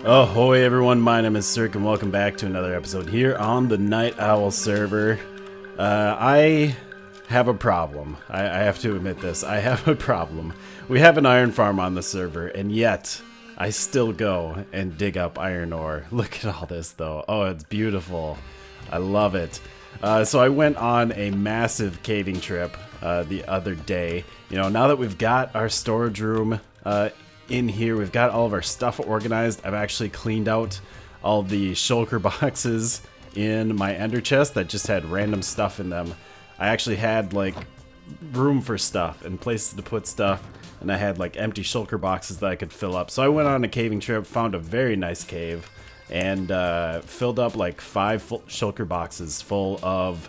Ahoy everyone, my name is Cirque and welcome back to another episode here on the NightOwl server. I have a problem. I have to admit this. I have a problem. We have an iron farm on the server and yet I still go and dig up iron ore. Look at all this though. Oh, it's beautiful. I love it. So I went on a massive caving trip the other day. You know, now that we've got our storage room in here, we've got all of our stuff organized. I've actually cleaned out all the shulker boxes in my ender chest that just had random stuff in them. I actually had like room for stuff and places to put stuff, and I had like empty shulker boxes that I could fill up. So I went on a caving trip, found a very nice cave, and filled up like 5 shulker boxes full of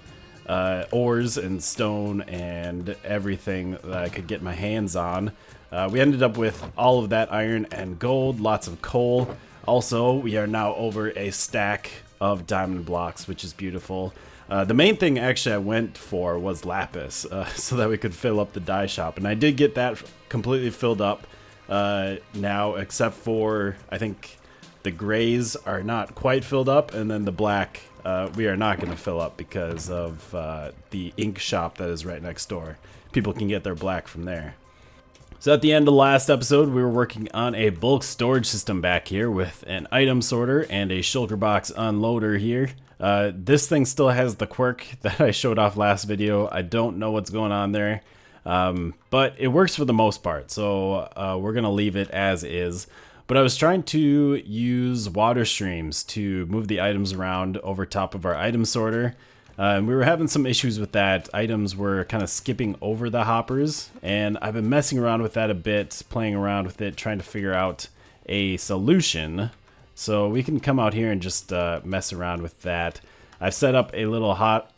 ores and stone and everything that I could get my hands on. We ended up with all of that iron and gold, lots of coal. Also, we are now over a stack of diamond blocks, which is beautiful. The main thing actually I went for was lapis, so that we could fill up the dye shop. And I did get that completely filled up now, except for, I think, the grays are not quite filled up, and then the black we are not going to fill up because of the ink shop that is right next door. People can get their black from there. So at the end of the last episode, we were working on a bulk storage system back here with an item sorter and a shulker box unloader here. This thing still has the quirk that I showed off last video. I don't know what's going on there, but it works for the most part. So we're going to leave it as is. But I was trying to use water streams to move the items around over top of our item sorter. And we were having some issues with that. Items were kind of skipping over the hoppers, and I've been messing around with that a bit, playing around with it, trying to figure out a solution. So we can come out here and just mess around with that. I've set up a little hot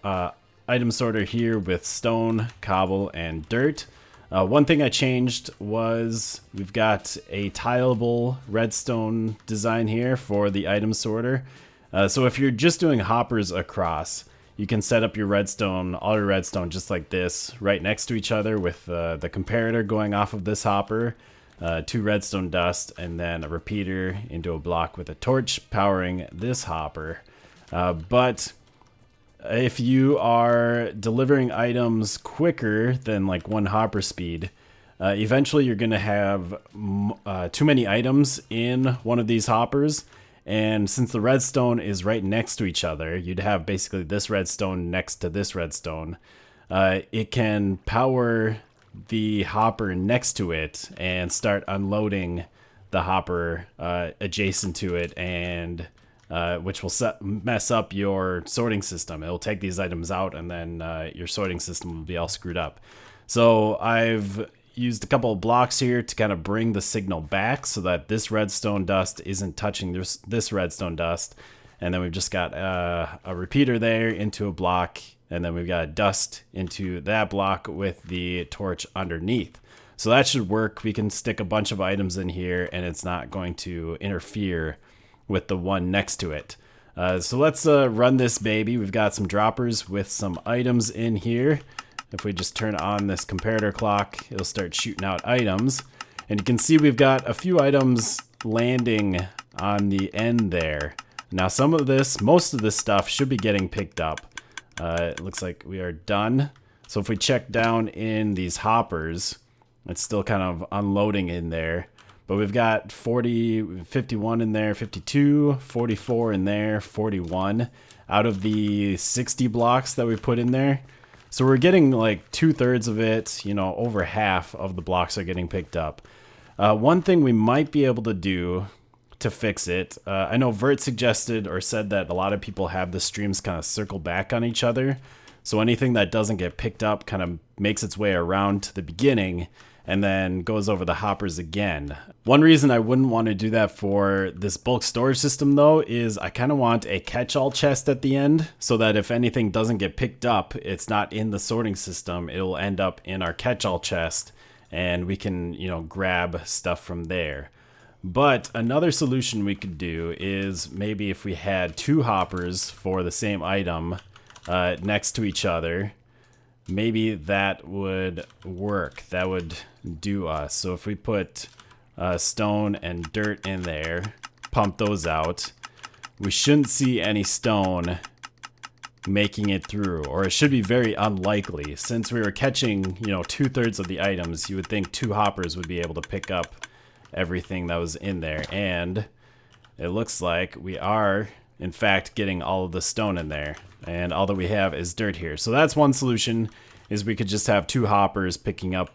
item sorter here with stone, cobble, and dirt. One thing I changed was we've got a tileable redstone design here for the item sorter. So if you're just doing hoppers across, you can set up your redstone, all your redstone just like this, right next to each other with the comparator going off of this hopper, 2 redstone dust, and then a repeater into a block with a torch powering this hopper. But if you are delivering items quicker than like 1 hopper speed, eventually you're going to have too many items in one of these hoppers. And since the redstone is right next to each other, you'd have basically this redstone next to this redstone. It can power the hopper next to it and start unloading the hopper adjacent to it, and which will mess up your sorting system. It'll take these items out, and then your sorting system will be all screwed up. So I've used a couple of blocks here to kind of bring the signal back so that this redstone dust isn't touching this redstone dust. And then we've just got a repeater there into a block, and then we've got a dust into that block with the torch underneath. So that should work. We can stick a bunch of items in here and it's not going to interfere with the one next to it. So let's run this baby. We've got some droppers with some items in here. If we just turn on this comparator clock, it'll start shooting out items. And you can see we've got a few items landing on the end there. Now most of this stuff should be getting picked up. It looks like we are done. So if we check down in these hoppers, it's still kind of unloading in there. But we've got 51 in there, 52, 44 in there, 41 out of the 60 blocks that we put in there. So we're getting like 2/3 of it, you know, over half of the blocks are getting picked up. One thing we might be able to do to fix it, I know Vert suggested or said that a lot of people have the streams kind of circle back on each other. So anything that doesn't get picked up kind of makes its way around to the beginning and then goes over the hoppers again. One reason I wouldn't want to do that for this bulk storage system though is I kind of want a catch-all chest at the end so that if anything doesn't get picked up, it's not in the sorting system, it'll end up in our catch-all chest and we can, you know, grab stuff from there. But another solution we could do is maybe if we had 2 hoppers for the same item next to each other, maybe that would work. That would do us. So if we put stone and dirt in there, pump those out, we shouldn't see any stone making it through, or it should be very unlikely. Since we were catching, you know, 2/3 of the items, you would think 2 hoppers would be able to pick up everything that was in there. And it looks like we are, in fact, getting all of the stone in there. And all that we have is dirt here. So that's one solution, is we could just have 2 hoppers picking up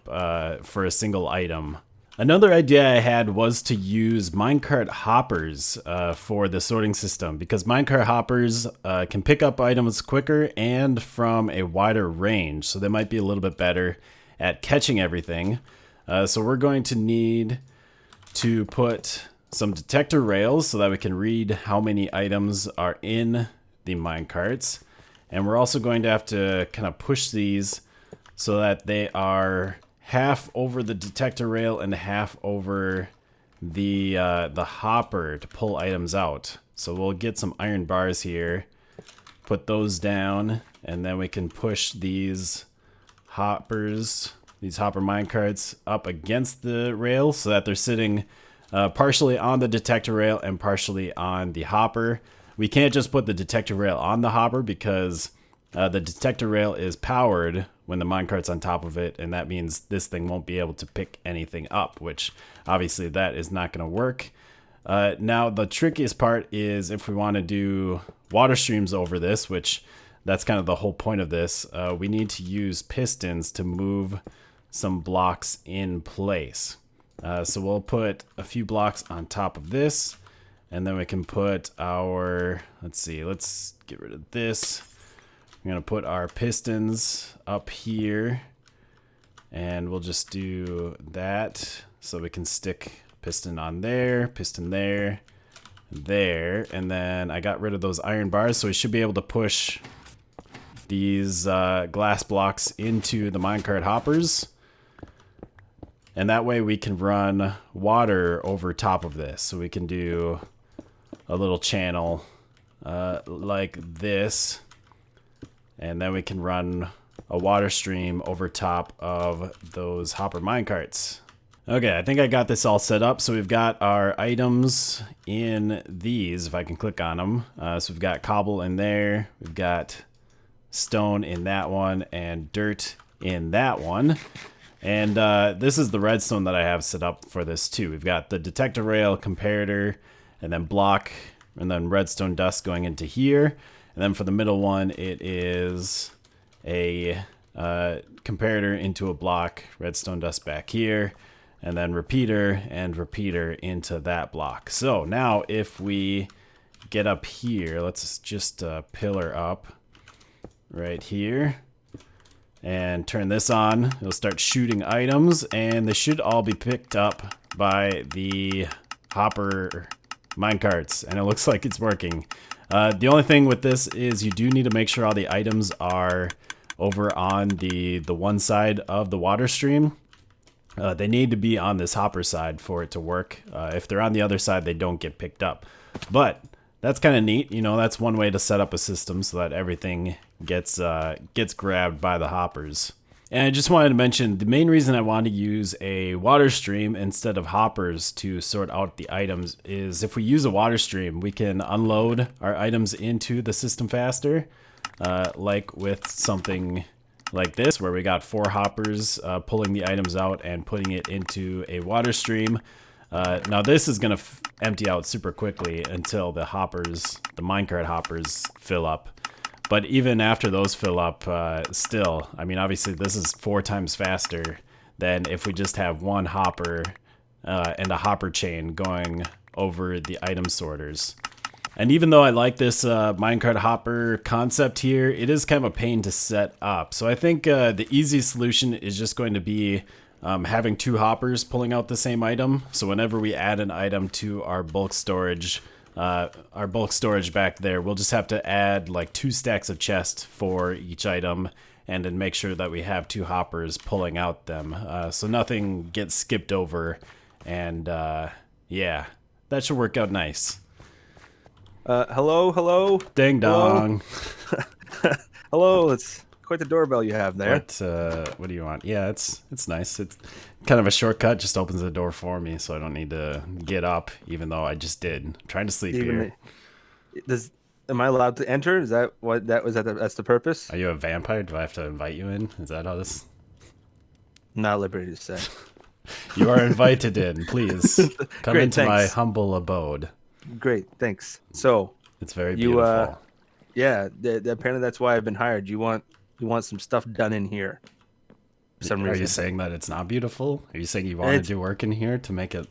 for a single item. Another idea I had was to use minecart hoppers for the sorting system, because minecart hoppers can pick up items quicker and from a wider range, so they might be a little bit better at catching everything. So we're going to need to put some detector rails so that we can read how many items are in the minecarts, and we're also going to have to kind of push these so that they are half over the detector rail and half over the hopper to pull items out. So we'll get some iron bars here, put those down, and then we can push these hoppers, these hopper minecarts, up against the rail so that they're sitting partially on the detector rail and partially on the hopper. We can't just put the detector rail on the hopper because the detector rail is powered when the minecart's on top of it, and that means this thing won't be able to pick anything up, which obviously that is not going to work. Now the trickiest part is if we want to do water streams over this, which that's kind of the whole point of this, we need to use pistons to move some blocks in place. So we'll put a few blocks on top of this, and then we can put our, let's get rid of this. We're going to put our pistons up here, and we'll just do that so we can stick piston on there, piston there, there, and then I got rid of those iron bars, so we should be able to push these glass blocks into the minecart hoppers, and that way we can run water over top of this. So we can do a little channel like this, and then we can run a water stream over top of those hopper minecarts. Okay, I think I got this all set up. So we've got our items in these, if I can click on them. So we've got cobble in there, we've got stone in that one, and dirt in that one. And this is the redstone that I have set up for this too. We've got the detector rail, comparator, and then block, and then redstone dust going into here. And then for the middle one, it is a comparator into a block, redstone dust back here, and then repeater and repeater into that block. So now if we get up here, let's just pillar up right here and turn this on. It'll start shooting items, and they should all be picked up by the hopper minecarts, and it looks like it's working. The only thing with this is you do need to make sure all the items are over on the one side of the water stream. They need to be on this hopper side for it to work. If they're on the other side, they don't get picked up. But that's kind of neat. You know, that's one way to set up a system so that everything gets grabbed by the hoppers. And I just wanted to mention, the main reason I wanted to use a water stream instead of hoppers to sort out the items is if we use a water stream, we can unload our items into the system faster, like with something like this, where we got 4 hoppers pulling the items out and putting it into a water stream. Now this is going to empty out super quickly until the hoppers, the minecart hoppers, fill up. But even after those fill up, still, I mean, obviously this is 4 times faster than if we just have one hopper and a hopper chain going over the item sorters. And even though I like this minecart hopper concept here, it is kind of a pain to set up. So I think the easy solution is just going to be having 2 hoppers pulling out the same item. So whenever we add an item to our bulk storage back there, we'll just have to add like 2 stacks of chest for each item, and then make sure that we have 2 hoppers pulling out them, so nothing gets skipped over. And yeah, that should work out nice. Hello. Ding dong. Hello. quite the doorbell you have there. What do you want? Yeah, it's nice. It's kind of a shortcut. Just opens the door for me, so I don't need to get up, even though I just did. I'm trying to sleep here. Am I allowed to enter? Is that what that was? That's the purpose? Are you a vampire? Do I have to invite you in? Is that how this? Not liberty to say. You are invited in. Please come Great, into my thanks. humble abode. Great, thanks. So It's very beautiful. yeah, apparently that's why I've been hired. You want some stuff done in here. For some reason. Are you saying that it's not beautiful? Are you saying you want to do work in here to make it?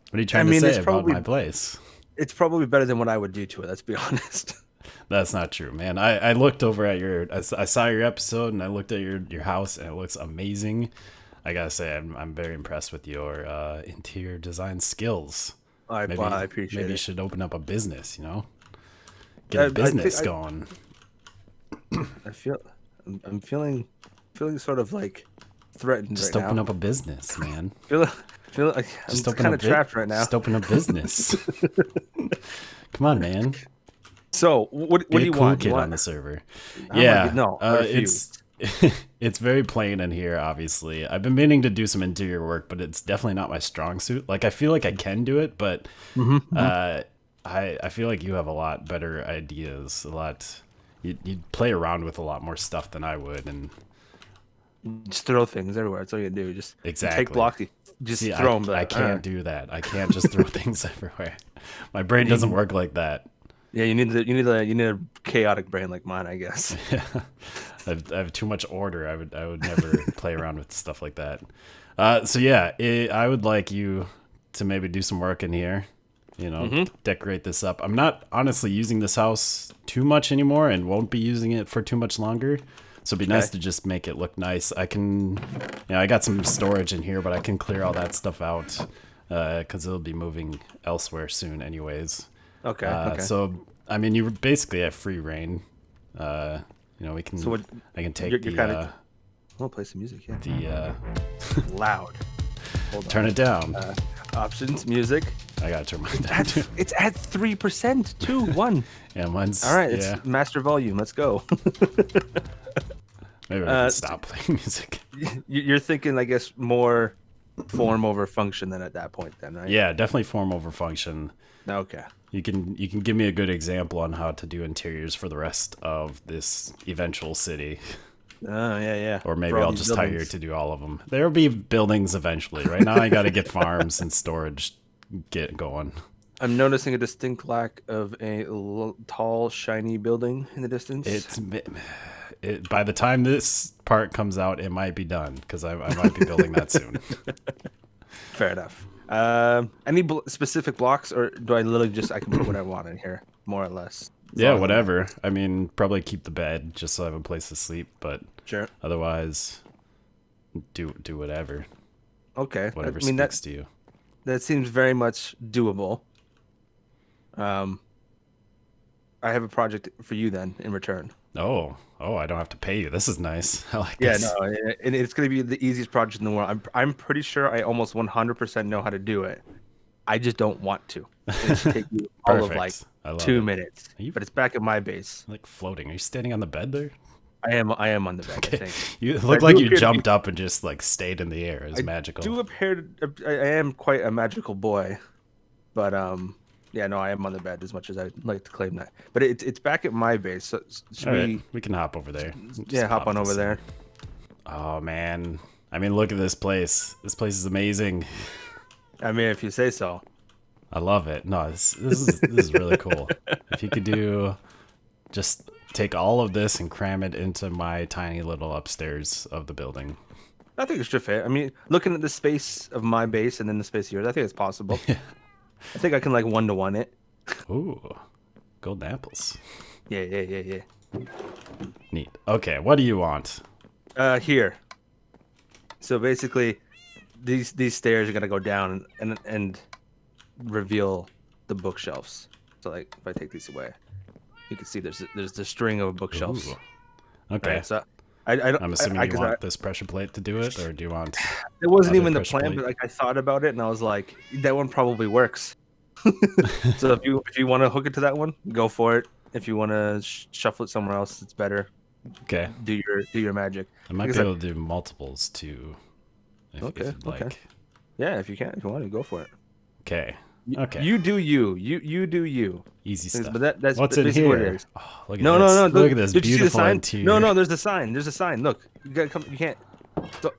What are you trying to say about my place? It's probably better than what I would do to it. Let's be honest. That's not true, man. I looked over at I saw your episode and I looked at your house and it looks amazing. I gotta say, I'm very impressed with your interior design skills. I appreciate it. Maybe you should open up a business, get a business going. I'm feeling sort of like threatened Just right now. open up a business, man. feel like I'm kind of trapped right now. Just open a business. Come on, man. So what do you want? Kid on the server. Yeah, it's very plain in here. Obviously, I've been meaning to do some interior work, but it's definitely not my strong suit. Like I feel like I can do it, but I feel like you have a lot better ideas. You'd play around with a lot more stuff than I would, and just throw things everywhere. That's all you do. Just take blocks. Just throw them. I can't do that. I can't just throw things everywhere. My brain doesn't work like that. Yeah, you need a chaotic brain like mine, I guess. Yeah. I have too much order. I would never play around with stuff like that. So yeah, I would like you to maybe do some work in here. Decorate this up. I'm not honestly using this house too much anymore, and won't be using it for too much longer. So it'd be nice to just make it look nice. I can, I got some storage in here, but I can clear all that stuff out because it'll be moving elsewhere soon, anyways. Okay. So I mean, you basically have free reign. We can. So I can take I want to play some music. Yeah. Loud. Hold on. Turn it down. Options, music. I gotta turn mine down. It's at 3%. 2, 1. Yeah, mine's. All right. It's master volume. Let's go. Maybe I can stop playing music. You're thinking, I guess, more form over function than at that point, then, right? Yeah, definitely form over function. Okay. You can give me a good example on how to do interiors for the rest of this eventual city. Oh, yeah. Or maybe I'll just hire you to do all of them. There'll be buildings eventually. Right now I got to get farms and storage get going. I'm noticing a distinct lack of a tall, shiny building in the distance. By the time this part comes out, it might be done because I might be building that soon. Fair enough. Any specific blocks, or do I literally I can put what I want in here, more or less? Yeah, whatever. I mean, probably keep the bed just so I have a place to sleep, but sure. Otherwise, do whatever. Okay. Whatever speaks to you. That seems very much doable. I have a project for you then in return. Oh, I don't have to pay you. This is nice. I like this. Yeah, no, and it's going to be the easiest project in the world. I'm pretty sure I almost 100% know how to do it. I just don't want to. It should take you all of like 2 minutes. But it's back at my base. Like floating. Are you standing on the bed there? I am on the bed, okay. I think. You look like you jumped up and just like stayed in the air. It's magical. I am quite a magical boy. But yeah, no, I am on the bed as much as I'd like to claim that. But it's back at my base. So we can hop over there. Yeah, hop on over there. Oh man. I mean, look at this place. This place is amazing. I mean, if you say so. I love it. No, this is really cool. If you could just take all of this and cram it into my tiny little upstairs of the building. I think it should fit. I mean, looking at the space of my base and then the space of yours, I think it's possible. Yeah. I think I can like 1-to-1 it. Ooh, golden apples. Yeah. Neat. Okay, what do you want? Here. So basically, these stairs are gonna go down and reveal the bookshelves. So like, if I take these away, you can see there's the string of bookshelves. Ooh. Okay. Right, so I'm assuming you want this pressure plate to do it, or do you want? It wasn't even the plan, but like I thought about it and I was like, that one probably works. So if you want to hook it to that one, go for it. If you want to shuffle it somewhere else, it's better. Okay. do your magic. I might Like be I said, able to do multiples too, if okay, you'd okay. like. Yeah, if you want to go for it. Okay. You, Okay. you do you. You do you. Easy But stuff. that's What's in basically what it here? is. Oh, look at No, no, this. no. Look at this Did you see the beautiful sign? No, interior. no. There's a sign. There's a sign. Look, you gotta come. You can't. Don't,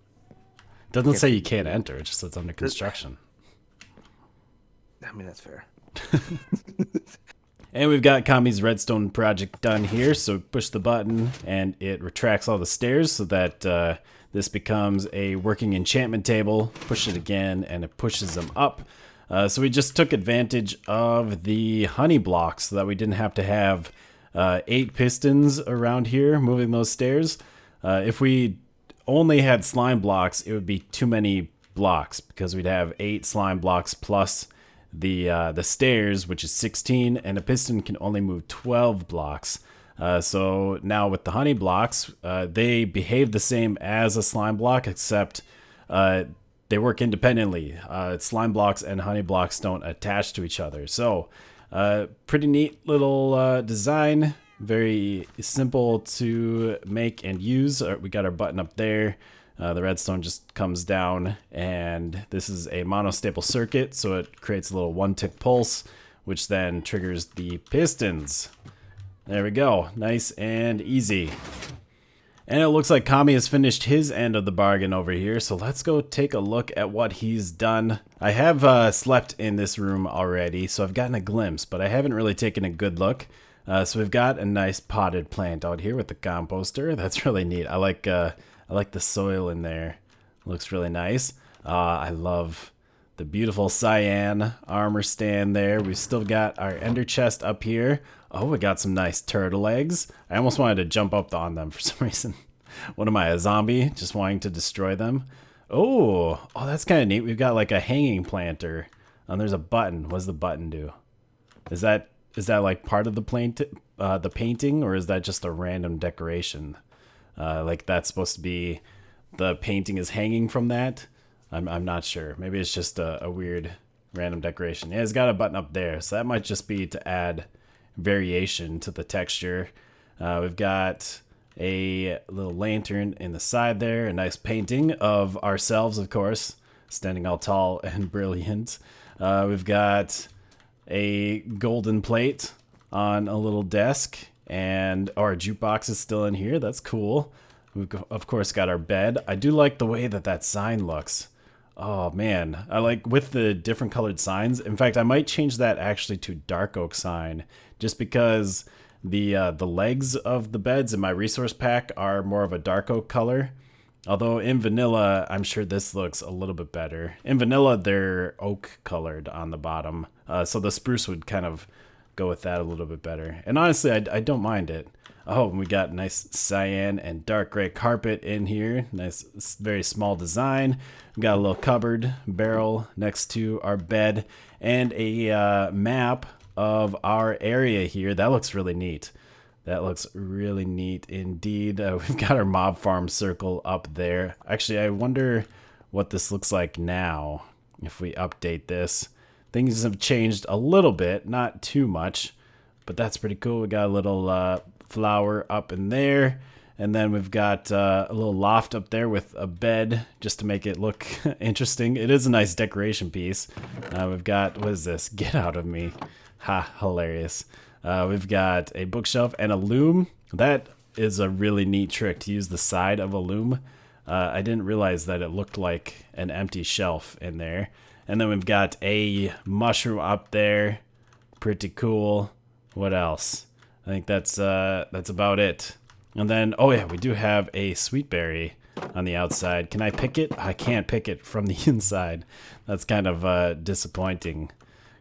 Doesn't can't say take you it. can't enter. It just says under construction. I mean, that's fair. And we've got Kami's redstone project done here. So push the button and it retracts all the stairs so that this becomes a working enchantment table. Push it again and it pushes them up. So we just took advantage of the honey blocks so that we didn't have to have 8 pistons around here moving those stairs. If we only had slime blocks, it would be too many blocks because we'd have 8 slime blocks plus the stairs, which is 16, and a piston can only move 12 blocks. So now with the honey blocks, they behave the same as a slime block, except they work independently. Slime blocks and honey blocks don't attach to each other. So pretty neat little design. Very simple to make and use. We got our button up there. The redstone just comes down, and this is a monostaple circuit, so it creates a little 1-tick pulse, which then triggers the pistons. There we go. Nice and easy. And it looks like Kami has finished his end of the bargain over here, so let's go take a look at what he's done. I have slept in this room already, so I've gotten a glimpse, but I haven't really taken a good look. So we've got a nice potted plant out here with the composter. That's really neat. I like the soil in there. Looks really nice. I love the beautiful cyan armor stand there. We've still got our ender chest up here. Oh, we got some nice turtle eggs. I almost wanted to jump up on them for some reason. What am I, a zombie? Just wanting to destroy them? Oh, that's kind of neat. We've got like a hanging planter. And there's a button. What does the button do? Is that like part of the painting, or is that just a random decoration? Like that's supposed to be the painting is hanging from that. I'm not sure. Maybe it's just a weird random decoration. Yeah, it's got a button up there, so that might just be to add variation to the texture. We've got a little lantern in the side there, a nice painting of ourselves, of course, standing all tall and brilliant. We've got a golden plate on a little desk, and our jukebox is still in here. That's cool. We've of course got our bed. I do like the way that sign looks. Oh man, I like with the different colored signs. In fact, I might change that actually to dark oak sign, just because the legs of the beds in my resource pack are more of a dark oak color. Although in vanilla, I'm sure this looks a little bit better. In vanilla, they're oak colored on the bottom, so the spruce would kind of go with that a little bit better. And honestly, I don't mind it. Oh, and we got nice cyan and dark gray carpet in here. Nice, very small design. We got a little cupboard barrel next to our bed and a map of our area here. That looks really neat. That looks really neat indeed. We've got our mob farm circle up there. Actually, I wonder what this looks like now if we update this. Things have changed a little bit, not too much, but that's pretty cool. We got a little flower up in there, and then we've got a little loft up there with a bed just to make it look interesting. It is a nice decoration piece. We've got, what is this? Get out of me. Ha, hilarious. We've got a bookshelf and a loom. That is a really neat trick, to use the side of a loom. I didn't realize that it looked like an empty shelf in there. And then we've got a mushroom up there. Pretty cool. What else? I think that's about it. And then, oh yeah, we do have a sweet berry on the outside. Can I pick it? I can't pick it from the inside. That's kind of disappointing.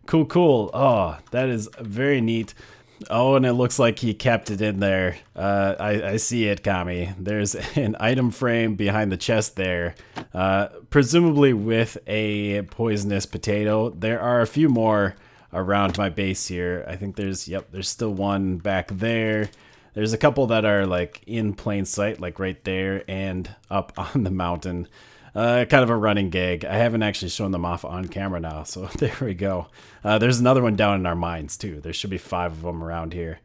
Cool. Oh, that is very neat. Oh, and it looks like he kept it in there. I see it, Kami. There's an item frame behind the chest there, presumably with a poisonous potato. There are a few more around my base here. I think there's still one back there. There's a couple that are like in plain sight, like right there and up on the mountain. Kind of a running gag. I haven't actually shown them off on camera now, so there we go. There's another one down in our mines too. There should be 5 of them around here.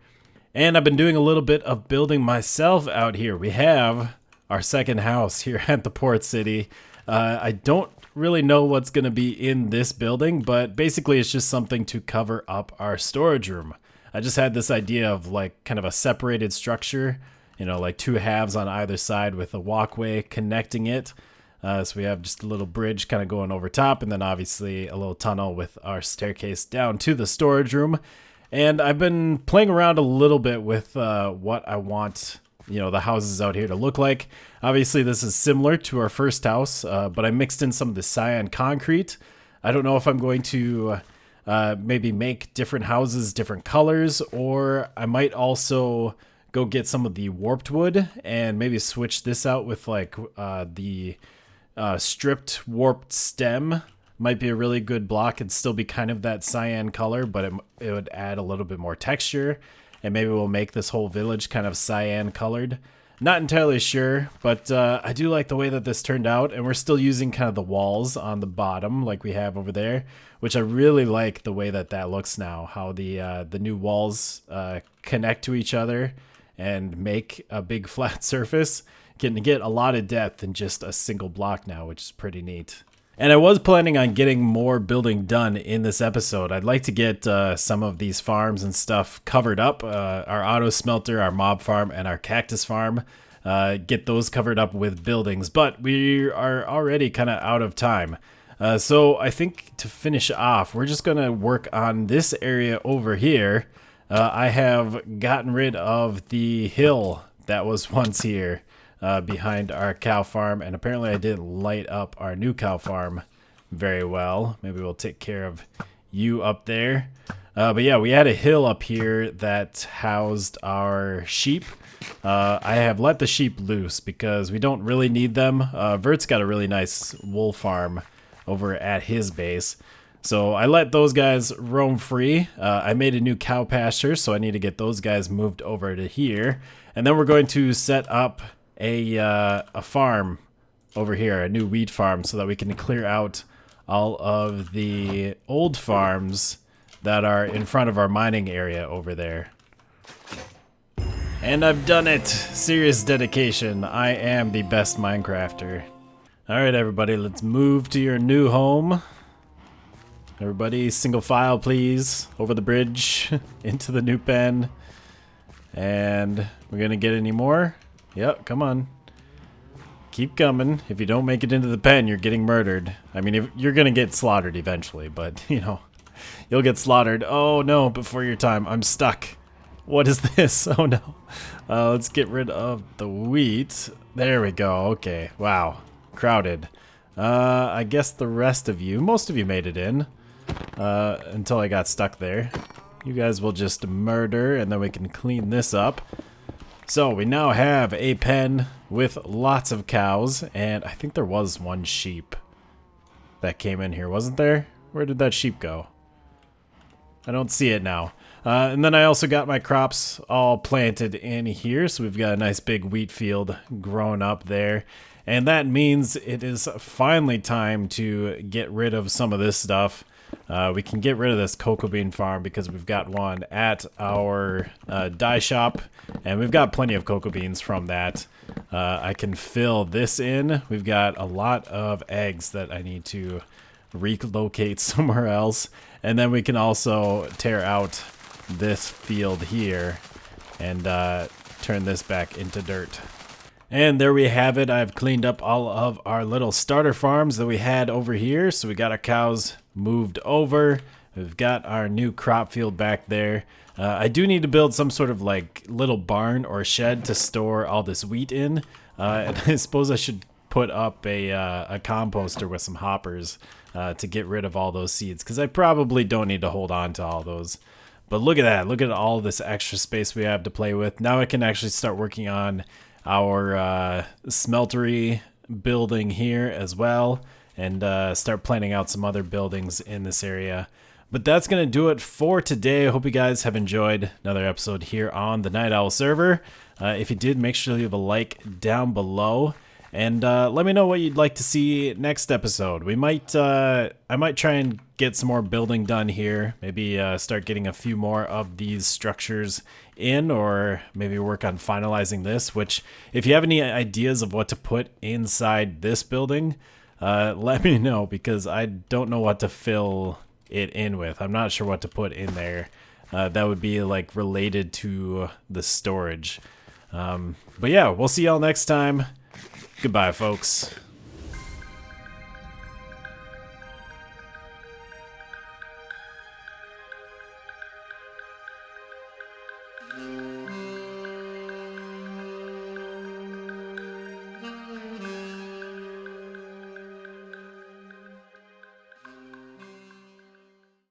And I've been doing a little bit of building myself out here. We have our second house here at the port city. I don't really know what's going to be in this building, but basically it's just something to cover up our storage room. I just had this idea of like kind of a separated structure, you know, like two halves on either side with a walkway connecting it. So we have just a little bridge kind of going over top, and then obviously a little tunnel with our staircase down to the storage room. And I've been playing around a little bit with what I want, you know, the houses out here to look like. Obviously this is similar to our first house, but I mixed in some of the cyan concrete. I don't know if I'm going to maybe make different houses different colors, or I might also go get some of the warped wood and maybe switch this out with like the stripped warped stem. Might be a really good block. It'd still be kind of that cyan color, but it would add a little bit more texture, and maybe we'll make this whole village kind of cyan colored. Not entirely sure, but I do like the way that this turned out, and we're still using kind of the walls on the bottom like we have over there, which I really like the way that that looks now, how the new walls connect to each other and make a big flat surface. Getting to get a lot of depth in just a single block now, which is pretty neat. And I was planning on getting more building done in this episode. I'd like to get some of these farms and stuff covered up. Our auto smelter, our mob farm, and our cactus farm. Get those covered up with buildings. But we are already kind of out of time. So I think to finish off, we're just going to work on this area over here. I have gotten rid of the hill that was once here. Behind our cow farm, and apparently I didn't light up our new cow farm very well. Maybe we'll take care of you up there. But yeah, we had a hill up here that housed our sheep. I have let the sheep loose because we don't really need them. Vert's got a really nice wool farm over at his base, so I let those guys roam free. I made a new cow pasture, so I need to get those guys moved over to here, and then we're going to set up a farm over here, a new wheat farm, so that we can clear out all of the old farms that are in front of our mining area over there. And I've done it! Serious dedication. I am the best Minecrafter. Alright everybody, let's move to your new home. Everybody, single file please, over the bridge, into the new pen. And we're gonna get any more? Yep, come on. Keep coming. If you don't make it into the pen, you're getting murdered. I mean, if you're gonna get slaughtered eventually, but, you know, you'll get slaughtered. Oh, no, before your time. I'm stuck. What is this? Oh, no. Let's get rid of the wheat. There we go. Okay. Wow. Crowded. I guess the rest of you, most of you made it in, until I got stuck there. You guys will just murder, and then we can clean this up. So we now have a pen with lots of cows, and I think there was one sheep that came in here, wasn't there? Where did that sheep go? I don't see it now. And then I also got my crops all planted in here, so we've got a nice big wheat field growing up there. And that means it is finally time to get rid of some of this stuff. We can get rid of this cocoa bean farm because we've got one at our dye shop, and we've got plenty of cocoa beans from that. I can fill this in. We've got a lot of eggs that I need to relocate somewhere else, and then we can also tear out this field here and turn this back into dirt. And there we have it. I've cleaned up all of our little starter farms that we had over here. So we got our cows moved over. We've got our new crop field back there. I do need to build some sort of like little barn or shed to store all this wheat in. And I suppose I should put up a composter with some hoppers to get rid of all those seeds, because I probably don't need to hold on to all those. But look at that. Look at all this extra space we have to play with. Now I can actually start working on our smeltery building here as well, and start planning out some other buildings in this area. But that's going to do it for today. I hope you guys have enjoyed another episode here on the NightOwl server. If you did, make sure to leave a like down below. And let me know what you'd like to see next episode. We might, I might try and get some more building done here. Maybe start getting a few more of these structures in, or maybe work on finalizing this. Which, if you have any ideas of what to put inside this building, let me know, because I don't know what to fill it in with. I'm not sure what to put in there. That would be like related to the storage. But yeah, we'll see y'all next time. Goodbye, folks.